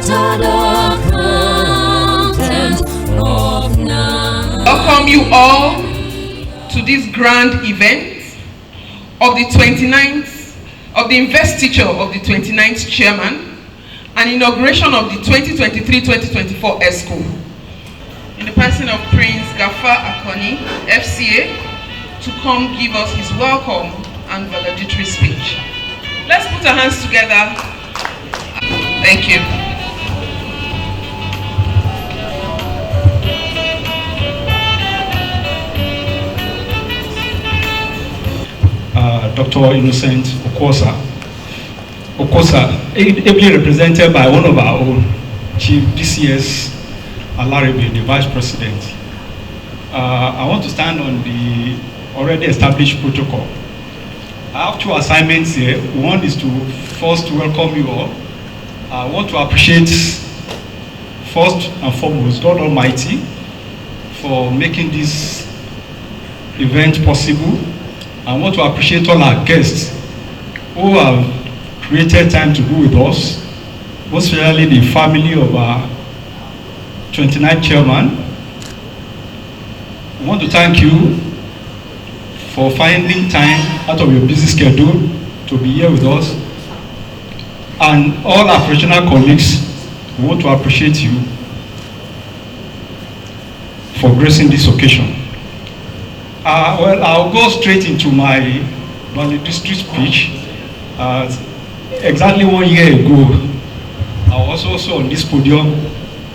chartered accountant of now. Welcome you all to this grand event of the 29th, of the investiture of the 29th chairman and inauguration of the 2023-2024 ESCO. In the person of Prince Gafar Akoni, FCA, to come give us his welcome and valedictory speech. Let's put our hands together. Thank you. Dr. Innocent Okosa, ably represented by one of our own, Chief DCS Alaribe, the Vice President. I want to stand on the already established protocol. I have two assignments here. One is to first welcome you all. I want to appreciate first and foremost God Almighty for making this event possible. I want to appreciate all our guests who have created time to be with us, most especially the family of our 29th chairman. I want to thank you for finding time out of your busy schedule to be here with us. And all our professional colleagues, we want to appreciate you for gracing this occasion. Well, I'll go straight into my valedictory speech. Exactly 1 year ago, I was also on this podium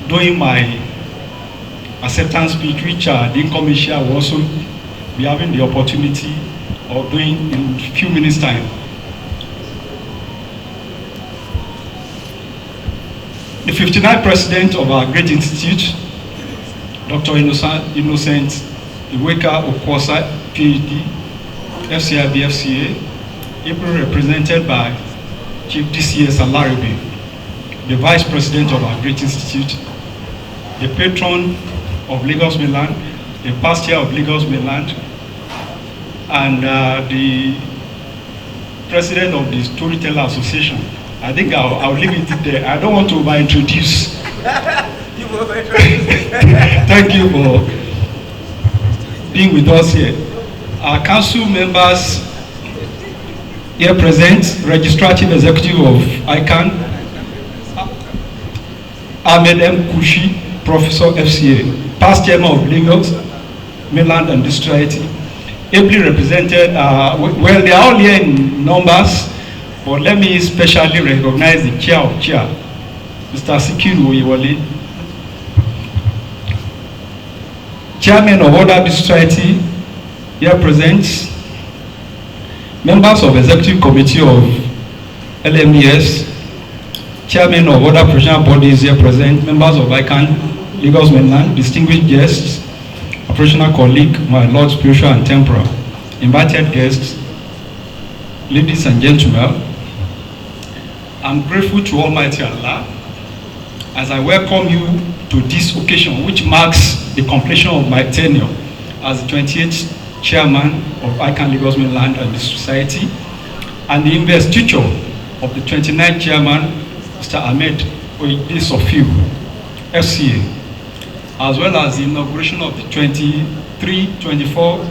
doing my acceptance speech, which the incoming chair will also be having the opportunity of doing in a few minutes' time. The 59th president of our great institute, Dr. Innocent Iweka Okosa, PhD, FCIB, FCA, ably represented by Chief DCS Alaribe, the Vice President of our great institute, the patron of Lagos Mainland, the past year of Lagos Mainland, and the President of the Storyteller Association. I think I'll leave it there. I don't want to over-introduce. You over-introduce. Thank you for being with us here. Our council members here present, Registrar Chief Executive of Ican, Ahmed M. Kushi, Professor FCA, past chairman of Lagos Mainland and District, ably represented. Well, they are all here in numbers, but let me specially recognize the chair of chair, Mr. Sikiru Oyewole, chairman of other district here present, members of executive committee of LMES, chairman of other professional bodies here present, members of ICANN, Lagos Mainland, distinguished guests, operational colleague, my Lord spiritual and temporal, invited guests, ladies and gentlemen. I'm grateful to Almighty Allah as I welcome you to this occasion, which marks the completion of my tenure as the 28th chairman of ICANN Lagos Mainland and the Society, and the investiture of the 29th chairman, Mr. Ahmed Sofiu, FCA, as well as the inauguration of the 23-24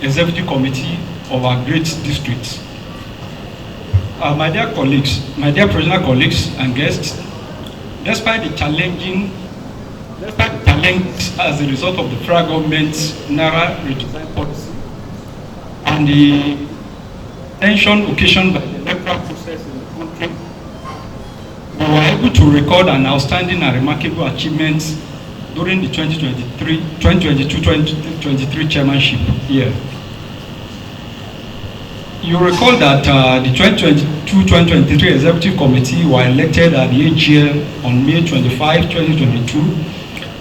Executive Committee of our great districts. My dear colleagues, my dear professional colleagues and guests, despite the challenge as a result of the federal government's Naira redesign policy and the tension occasioned by the electoral process in the country, we were able to record an outstanding and remarkable achievement during the 2022-2023 chairmanship year. You recall that the 2022-2023 Executive Committee were elected at the AGM on May 25, 2022,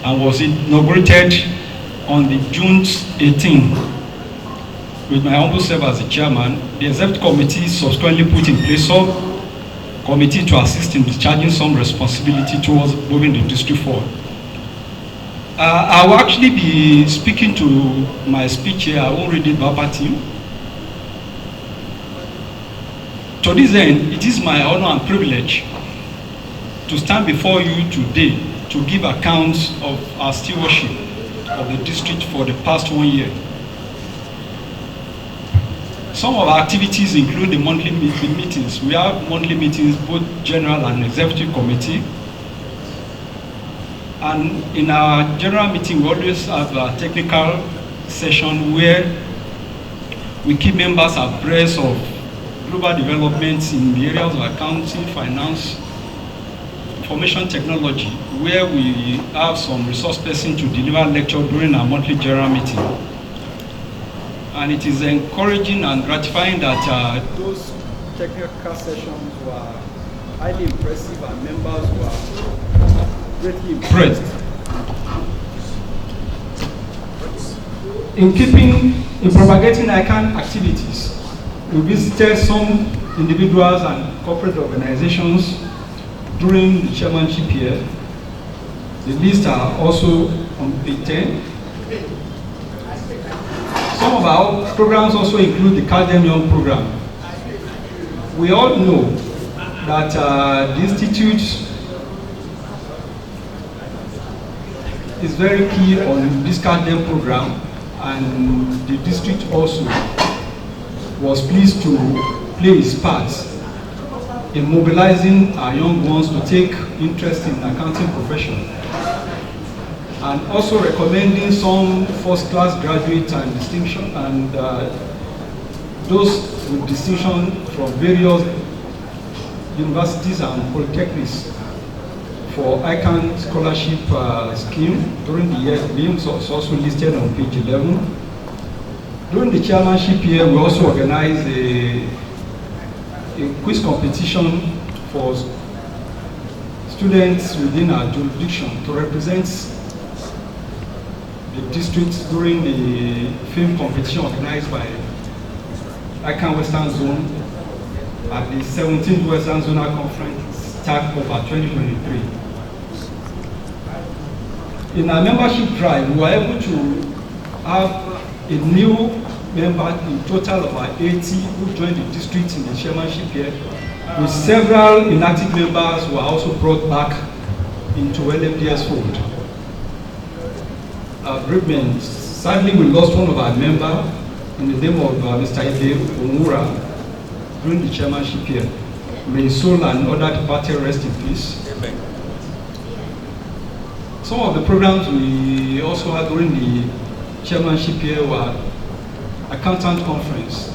and was inaugurated on the June 18. With my humble self as the chairman, the Executive Committee subsequently put in place some committee to assist in discharging some responsibility towards moving the district forward. I will actually be speaking to my speech here. I won't read it verbatim. To this end, it is my honor and privilege to stand before you today to give accounts of our stewardship of the district for the past 1 year. Some of our activities include the monthly meetings. We have monthly meetings, both general and executive committee. And in our general meeting, we always have a technical session where we keep members abreast of global developments in the areas of accounting, finance, information technology, where we have some resource person to deliver lecture during our monthly general meeting. And it is encouraging and gratifying that those technical sessions were highly impressive and members were greatly impressed. In propagating ICAN activities, we visited some individuals and corporate organizations during the chairmanship year. The lists are also on page 10. Some of our programs also include the Academy Young program. We all know that the Institute is very key on this Academy program, and the district also was pleased to play its part in mobilizing our young ones to take interest in the accounting profession, and also recommending some first-class graduates and distinction, and those with distinction from various universities and polytechnics for ICAN scholarship scheme during the year. Names was also listed on page 11. During the chairmanship year, we also organized a quiz competition for students within our jurisdiction to represent the district during the film competition organized by ICAN Western Zone at the 17th Western Zonal Conference, TAC over 2023. In our membership drive, we were able to have a new member, in total of about 80 who joined the district in the chairmanship year, with several inactive members who were also brought back into LMDS fold. Sadly, we lost one of our members in the name of Mr. Ide Omura during the chairmanship year. May his soul and other departed rest in peace. Some of the programs we also had during the chairmanship year were accountant conference.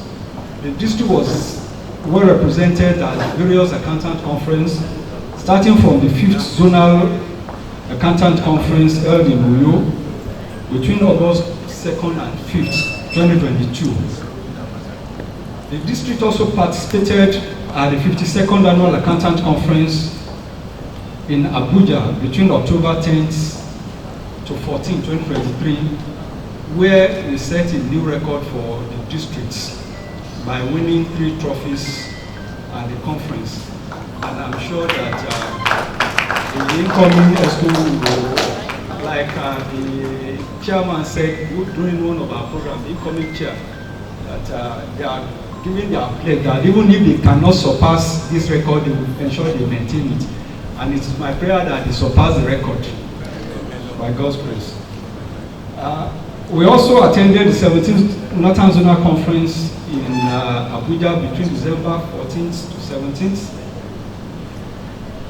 The district was well represented at various accountant conference, starting from the 5th zonal accountant conference held in Uyo between August 2nd and 5th, 2022. The district also participated at the 52nd annual accountant conference in Abuja between October 10th to 14th, 2023, where we set a new record for the districts by winning 3 trophies at the conference. And I'm sure that the incoming ESCO, like the chairman said during one of our programs, the incoming chair, that they are giving their pledge that even if they cannot surpass this record, they will ensure they maintain it. And it is my prayer that they surpass the record by God's grace. We also attended the 17th Northern Zonal Conference in Abuja between December 14th to 17th,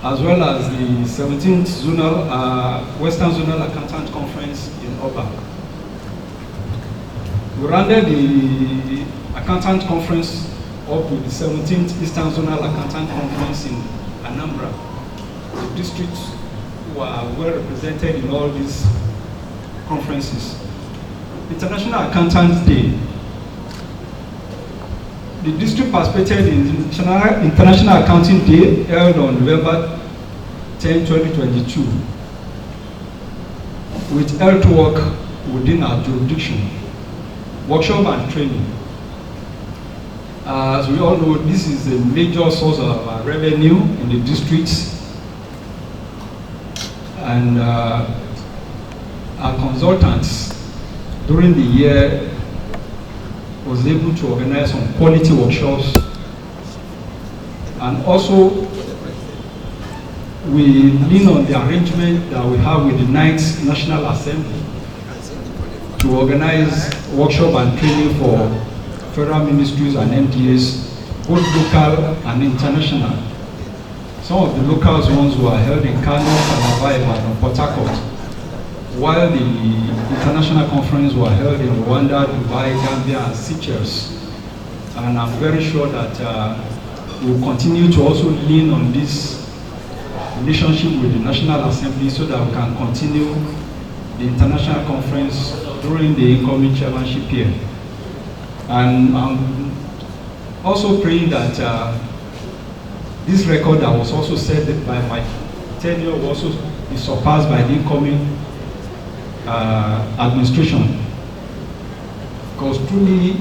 as well as the 17th Western Zonal Accountant Conference in Oba. We rounded the Accountant Conference up with the 17th Eastern Zonal Accountant Conference in Anambra. The districts were well represented in all these conferences. International Accountants Day. The district participated in the International Accounting Day held on November 10, 2022 with health work within our jurisdiction, workshop and training. As we all know, this is a major source of our revenue in the districts, and our consultants during the year was able to organize some quality workshops and also we lean on the arrangement that we have with the 9th National Assembly to organize workshop and training for federal ministries and MDAs, both local and international. Some of the local ones were held in Kano, Calabar, and Port Harcourt, while the international conference were held in Rwanda, Dubai, Gambia, and Seychelles. And I'm very sure that we'll continue to also lean on this relationship with the National Assembly so that we can continue the international conference during the incoming chairmanship year. And I'm also praying that this record that was also set by my tenure will also be surpassed by the incoming administration. Because truly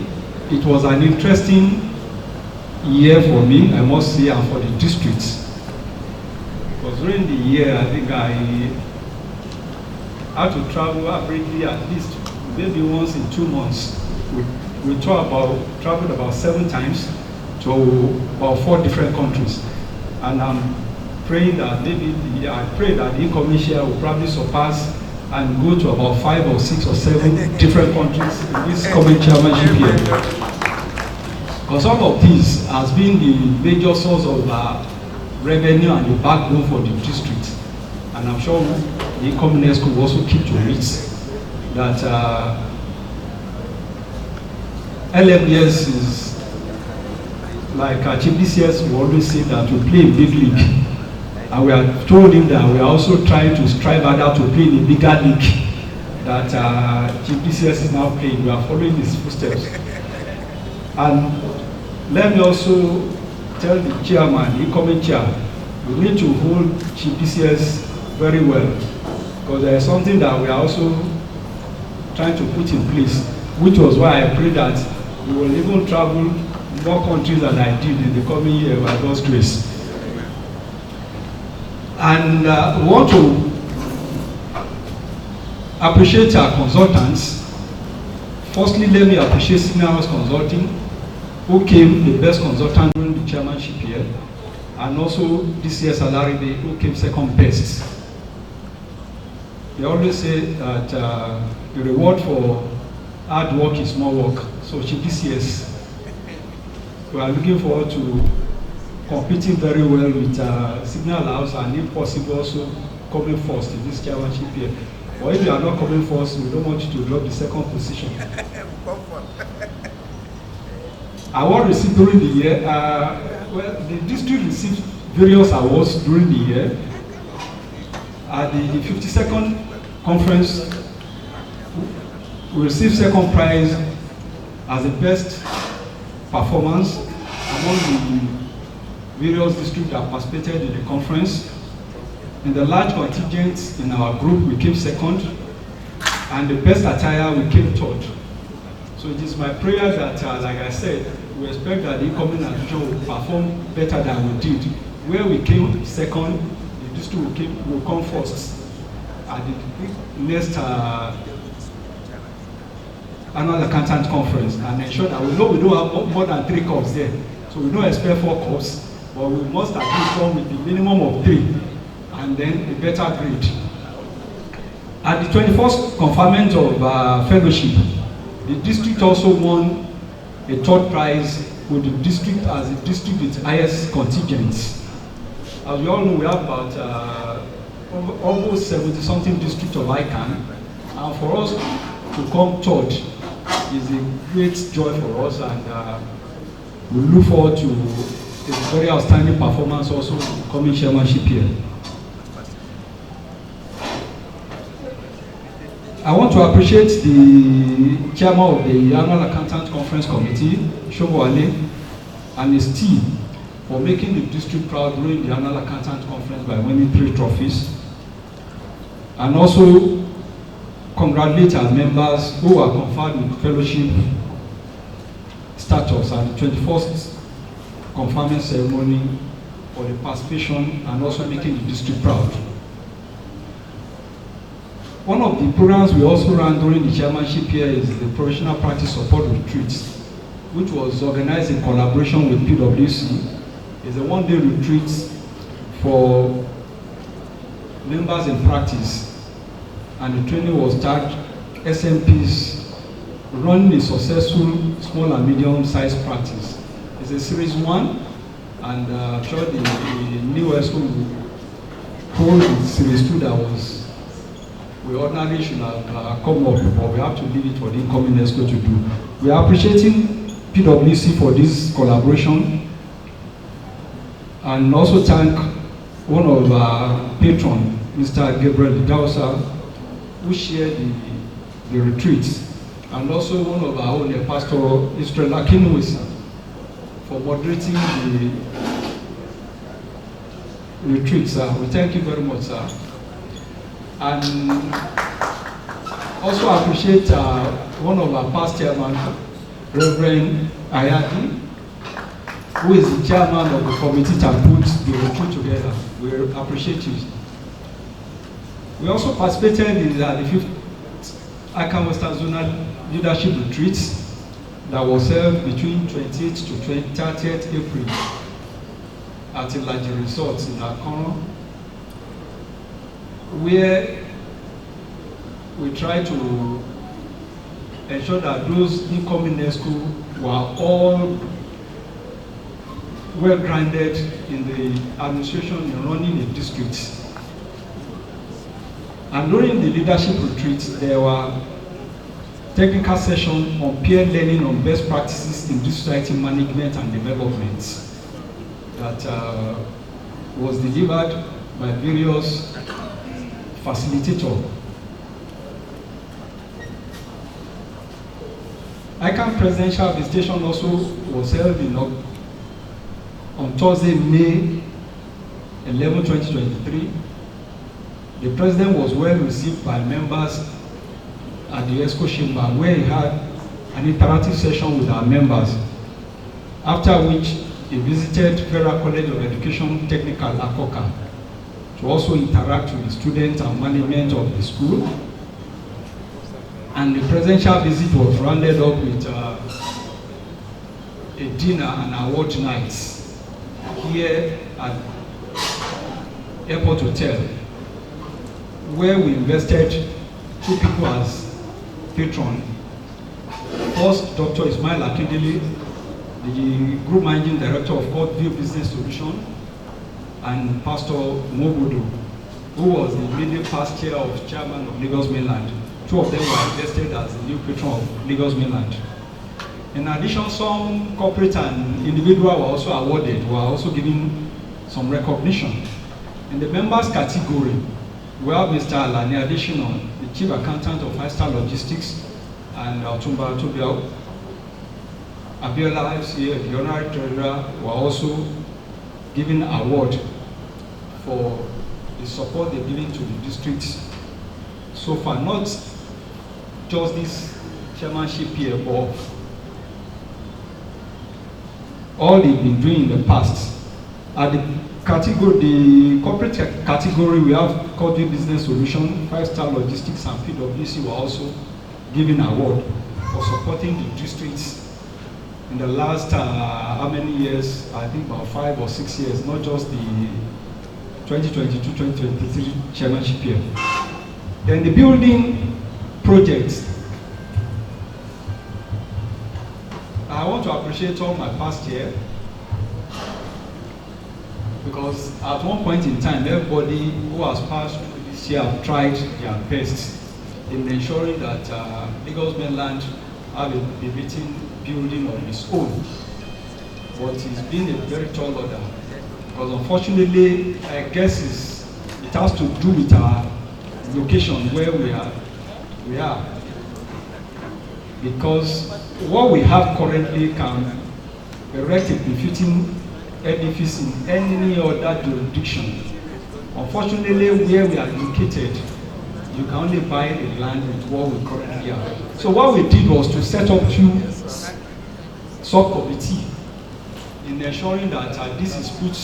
it was an interesting year for me, I must say, and for the districts. Because during the year, I think I had to travel averagely at least maybe once in 2 months. We traveled about 7 times to about 4 different countries. And I'm praying that I pray that the incoming year will probably surpass and go to about 5 or 6 or 7 different countries in this coming chairmanship year. Because all of this has been the major source of revenue and the backbone for the district. And I'm sure the incoming ESCO will also keep to it that LMDS is like Chief DCS will always say that we play in big league. And we have told him that we are also trying to strive harder to play in a bigger league that Chief DCS is now playing. We are following his footsteps. And let me also tell the chairman, the incoming chair, we need to hold Chief DCS very well, because there is something that we are also trying to put in place, which was why I pray that we will even travel more countries than I did in the coming year by God's grace. And we want to appreciate our consultants. Firstly, let me appreciate Senior House Consulting, who came the best consultant during the chairmanship year, and also this year's salary day, who came second best. They always say that the reward for hard work is more work. So this year's, we are looking forward to competing very well with Signal House, and if possible also coming first in this chairmanship year. But if you are not coming first, we don't want you to drop the second position. Award received during the year, well, the district received various awards during the year. At the 52nd conference, we received second prize as the best performance among the various districts that participated in the conference. In the large contingent in our group, we came second, and the best attire, we came third. So it is my prayer that, like I said, we expect that the incoming administration will perform better than we did. Where we came second, the district will come first at the next annual accountant conference, and ensure that we know we don't have more than 3 cups there. So we don't expect 4 cups, but we must at least come with the minimum of 3, and then a better grade. At the 21st conferment of fellowship, the district also won a 3rd prize with the district as a district with highest contingents. As we all know, we have about almost 70-something districts of Ican, and for us to come 3rd is a great joy for us, and we look forward to a very outstanding performance also in the coming chairmanship year. I want to appreciate the chairman of the Annual Accountant Conference Committee, Shobowale, and his team for making the district proud during the Annual Accountant Conference by winning 3 trophies. And also congratulate our members who are conferred with fellowship status at the 21st conferment ceremony for the participation and also making the district proud. One of the programs we also ran during the chairmanship year is the Professional Practice Support Retreats, which was organized in collaboration with PwC. It's a 1-day retreat for members in practice, and the training was tagged SMPs running a successful small and medium-sized practice. It's a series 1, and I'm sure the new ESCO will hold the series 2 that we ordinarily should have come up, but we have to leave it for the incoming ESCO to do. We are appreciating PwC for this collaboration, and also thank one of our patrons, Mr. Gabriel Dawsa, who shared the retreats, and also one of our own, Pastor Israel Akinwesa, for moderating the retreat, sir. We thank you very much, sir. And also appreciate one of our past chairman, Reverend Ayadi, who is the chairman of the committee that put the retreat together. We appreciate you. We also participated in the 5th Ican Western Zonal Leadership Retreat that was held between 28th to 30th April at Ilaji Resort in Akron, where we try to ensure that those incoming ESCO were all well grounded in the administration in running a district. And during the leadership retreat, there were technical sessions on peer learning on best practices in district management and development that was delivered by various facilitators. Ican Presidential Visitation also was held on Thursday, May 11, 2023. The President was well received by members at the ESCO chamber, where he had an interactive session with our members, after which he visited Federal College of Education Technical Akoka to also interact with the students and management of the school. And the presidential visit was rounded up with a dinner and award nights here at Airport Hotel, where we invested 2 people as patron. First, Dr. Ismail Akindele, the Group Managing Director of Courtview Business Solution, and Pastor Mobudu, who was the immediate past chair of Chairman of Lagos Mainland. 2 of them were invested as the new patron of Lagos Mainland. In addition, some corporate and individual were also awarded, were also given some recognition. In the members category, we have Mr. Alani Additional, the Chief Accountant of Five Star Logistics, and Otumba Tobiao Abiola FCA, the Honorary Treasurer, were also given an award for the support they've given to the district so far. Not just this chairmanship here, but all they've been doing in the past. At the category, the corporate category, we have Courtview Business Solution, Five Star Logistics, and PwC were also given an award for supporting the districts in the last how many years? I think about 5 or 6 years, not just the 2022-2023 chairmanship year. Then the building projects. I want to appreciate all my past year, because at one point in time, everybody who has passed through this year have tried their best in ensuring that Lagos Mainland have a beating building of its own. But it's been a very tall order, because unfortunately, I guess it has to do with our location where we are. Because what we have currently can erect a befitting edifice in any other jurisdiction. Unfortunately, where we are located, you can only buy the land with what we currently have. So what we did was to set up 2 subcommittees in ensuring that this is put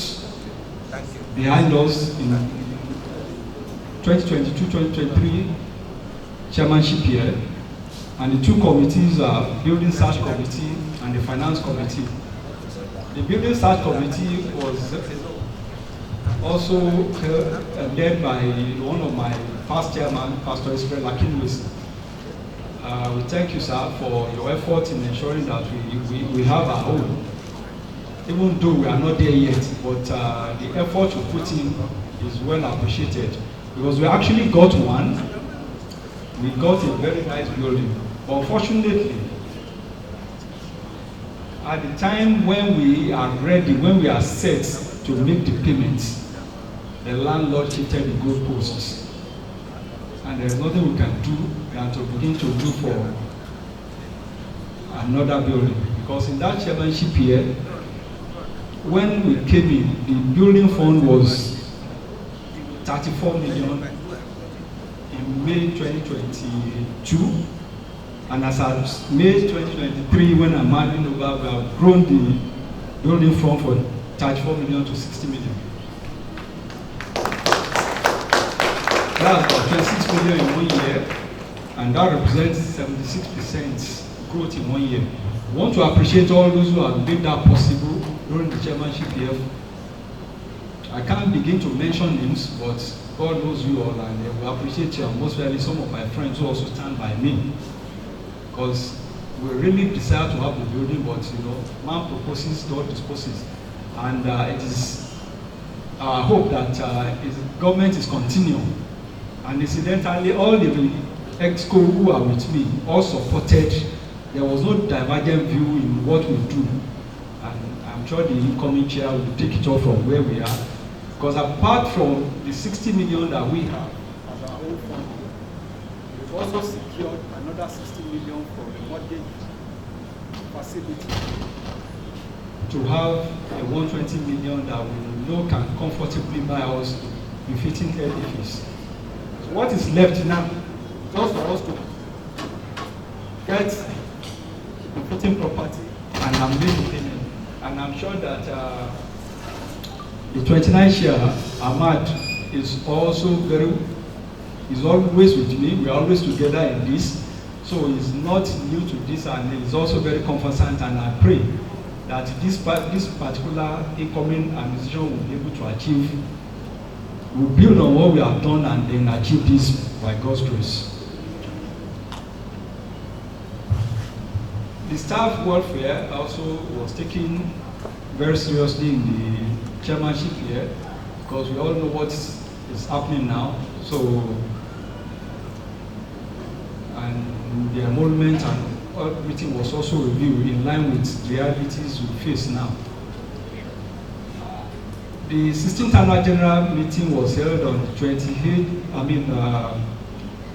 behind us in 2022-2023 chairmanship year. And the 2 committees are Building Search Committee and the Finance Committee. The Building Search Committee was also led by one of my past chairman, Pastor Israel Akinwesi. We thank you, sir, for your effort in ensuring that we have our own. Even though we are not there yet, but the effort you put in is well appreciated. Because we actually got one. We got a very nice building. But unfortunately, at the time when we are ready, when we are set to make the payments, the landlord shifted the goalposts. And there's nothing we can do than to begin to look for another building. Because in that chairmanship year, when we came in, the building fund was 34 million in May 2022. And as of May 2023, when I'm handing over, we have grown the building fund from 34 million to 60 million. That's about 26 million in 1 year, and that represents 76% growth in 1 year. We want to appreciate all those who have made that possible during the chairmanship year. I can't begin to mention names, but God knows you all, and we appreciate you, and most really some of my friends who also stand by me. Because we really desire to have the building, but man proposes, God disposes. And it is our hope that the government is continuing. And incidentally, all the EXCO who are with me all supported. There was no divergent view in what we do. And I'm sure the incoming chair will take it off from where we are. Because apart from the 60 million that we have as our own fund, we've also secured another 60 million for the mortgage facility to have a 120 million that we know can comfortably buy us befitting edifice. So what is left now, just for us to get the befitting property and I'm payment. And I'm sure that the 29th year, Ahmad is also is always with me. We are always together in this. So he's not new to this, and he's also very conversant, and I pray that this particular incoming administration will be able to achieve, will build on what we have done and then achieve this by God's grace. The staff welfare also was taken very seriously in the chairmanship year, because we all know what is happening now. So, and the emolument and everything was also reviewed in line with the realities we face now. The 16th annual general meeting was held on the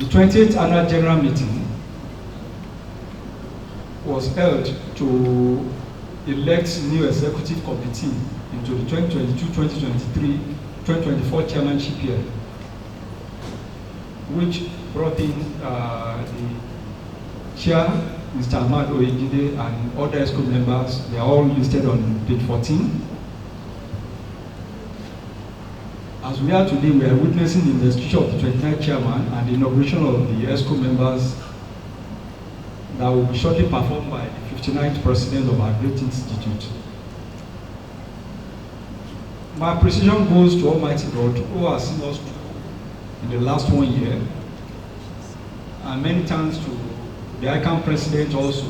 28th annual general meeting was held to elect new executive committee into the 2022-2023, 2024 chairmanship year, which brought in the chair, Mr. Ahmad Oyegide, and other ESCO members. They are all listed on page 14. As we are today, we are witnessing the investiture of the 29th chairman and the inauguration of the ESCO members that will be shortly performed by the 59th president of our great institute. My appreciation goes to Almighty God, who has seen us in the last 1 year, and many thanks to the Ican president also,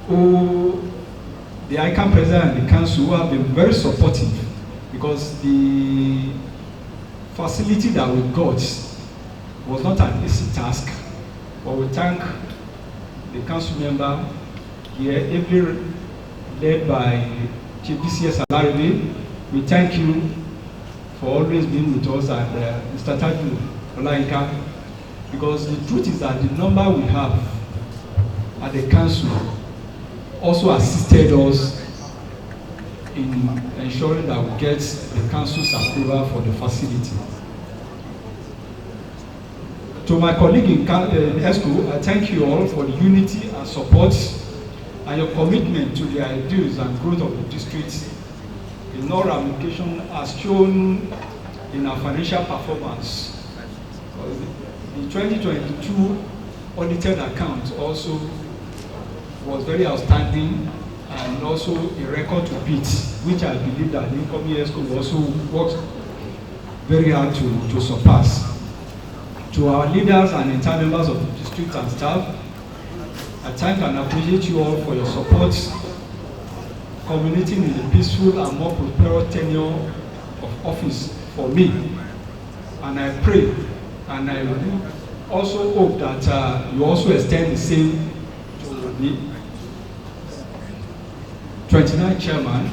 who the Ican president and the council who have been very supportive, because the facility that we got was not an easy task. But we thank the council member here, ably led by Chief DCS Alaribe. We thank you for always being with us, and Mr. Taju Olaika, because the truth is that the number we have at the council also assisted us in ensuring that we get the council's approval for the facility. To my colleague in ESCO, I thank you all for the unity and support and your commitment to the ideals and growth of the district in all ramifications as shown in our financial performance. The 2022 audited account also was very outstanding, and also a record to beat, which I believe that the incoming ESCO will also work very hard to surpass. To our leaders and entire members of the district and staff, I thank and appreciate you all for your support, culminating in the peaceful and more prosperous tenure of office for me. And I pray, and I also hope that you also extend the same to the 29th chairman,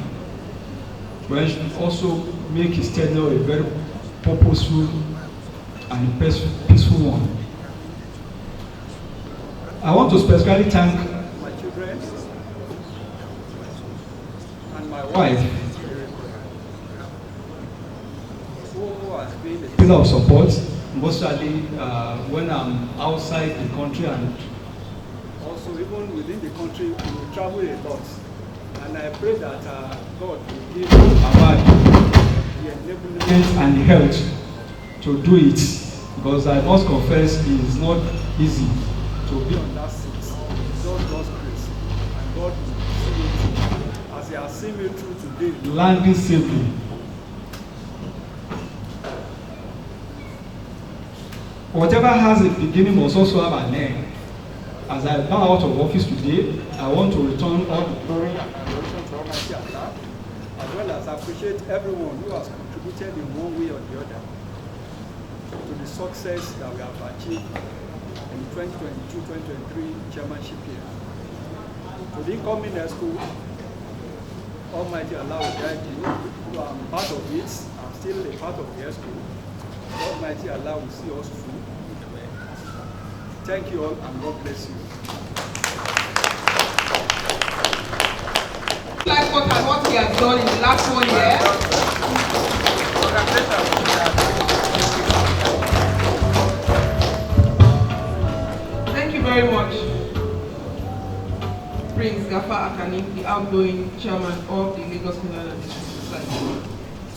where he should also make his tenure a very purposeful and peaceful one. I want to specifically thank My children and my wife, who has been a pillar of support, mostly when I'm outside the country and also even within the country, we travel a lot. And I pray that God will give about the enablement and health to do it, because I must confess it is not easy to be on that seat. It's all God's grace. And God will see me through. As He has seen me through today. landing safely. Whatever has a beginning must also have an end. As I bow out of office today, I want to return all the glory and Adoration to Almighty Allah, as well as appreciate everyone who has contributed in one way or the other to the success that we have achieved in 2022-2023 chairmanship year. To the incoming ESCO, Almighty Allah will guide you. I'm part of it. I'm still a part of the ESCO. Almighty Allah will see us through. Thank you all, and God bless you. Like what he has done in the last 1 year. Thank you very much, Prince Gafar Akani, the outgoing chairman of the Lagos Mainland District Society.